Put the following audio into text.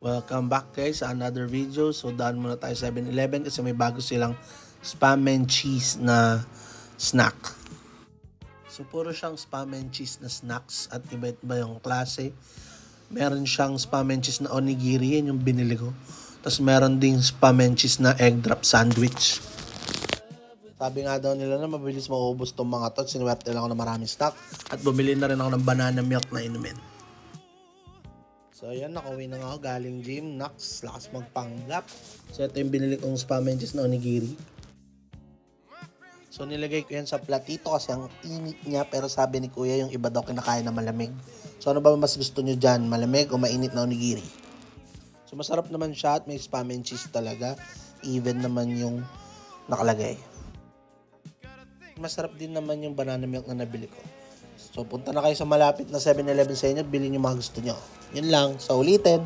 Welcome back guys sa another video. So daan muna tayo 7-Eleven kasi may bago silang spam and cheese na snack. So puro siyang spam and cheese na snacks at iba-iba yung klase. Meron siyang spam and cheese na onigiri, yan yung binili ko. Tapos meron ding spam and cheese na egg drop sandwich. Sabi nga daw nila na mabilis mauubos tong mga to. Sinuwerte lang ako na maraming stock. At bumili na rin ako ng banana milk na inumin. So ayan, nakauwi na nga ako galing gym. Naks, lakas magpanggap. So ito yung binili kong spam and cheese na onigiri. So nilagay ko yan sa platito kasi ang init niya. Pero sabi ni kuya yung iba daw kinakain na malamig. So ano ba mas gusto nyo dyan? Malamig o mainit na onigiri? So masarap naman siya at may spam and cheese talaga. Even naman yung nakalagay. Masarap din naman yung banana milk na nabili ko. So punta na kayo sa malapit na 7-Eleven sa inyo. Bilhin yung mga gusto nyo. Yun lang. Sa ulitin.